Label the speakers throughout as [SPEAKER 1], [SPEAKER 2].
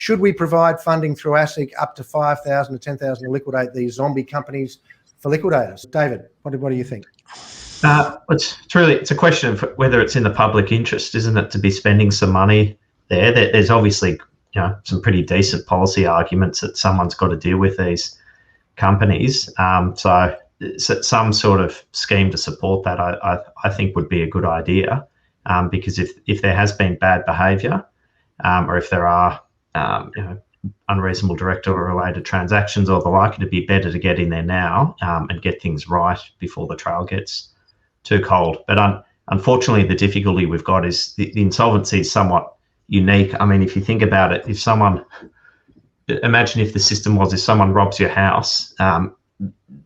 [SPEAKER 1] Should we provide funding through ASIC up to 5,000 to 10,000 to liquidate these zombie companies for liquidators? David, what do you think?
[SPEAKER 2] It's a question of whether it's in the public interest, isn't it, to be spending some money there? There's obviously some pretty decent policy arguments that someone's got to deal with these companies. So some sort of scheme to support that, I think, would be a good idea, because if there has been bad behaviour, or if there are unreasonable director-related transactions or the like, it'd be better to get in there now and get things right before the trail gets too cold. But unfortunately, the difficulty we've got is the insolvency is somewhat unique. I mean, if you think about it, imagine if the system was, if someone robs your house,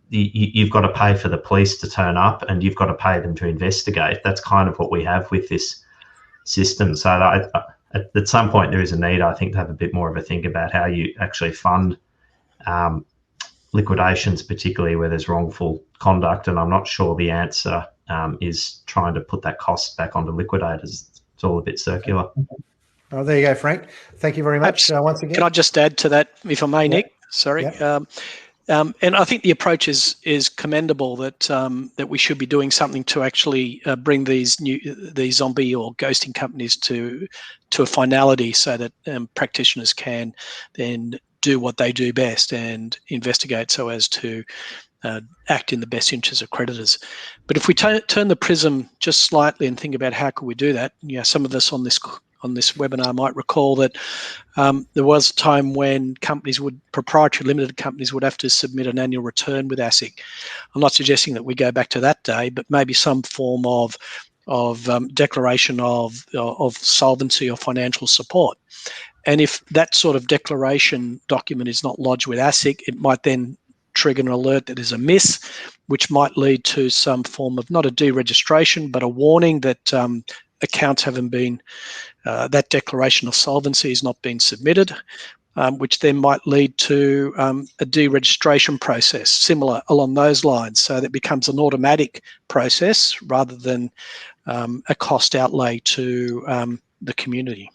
[SPEAKER 2] you've got to pay for the police to turn up and you've got to pay them to investigate. That's kind of what we have with this system. So at some point there is a need, I think, to have a bit more of a think about how you actually fund liquidations, particularly where there's wrongful conduct. And I'm not sure the answer is trying to put that cost back onto liquidators. It's all a bit circular.
[SPEAKER 1] Oh, there you go, Frank. Thank you very much once again.
[SPEAKER 3] Can I just add to that, if I may, Nick? Sorry.
[SPEAKER 1] Yeah.
[SPEAKER 3] And I think the approach is commendable, that we should be doing something to actually bring these zombie or ghosting companies to a finality, so that practitioners can then do what they do best and investigate so as to act in the best interest of creditors. But if we turn the prism just slightly and think about how could we do that, some of us on this webinar might recall that there was a time when proprietary limited companies would have to submit an annual return with ASIC. I'm not suggesting that we go back to that day, but maybe some form of declaration of solvency or financial support. And if that sort of declaration document is not lodged with ASIC, it might then trigger an alert that is amiss, which might lead to some form of, not a deregistration, but a warning that accounts haven't been, that declaration of solvency has not been submitted, which then might lead to a deregistration process similar along those lines, so that becomes an automatic process rather than a cost outlay to the community.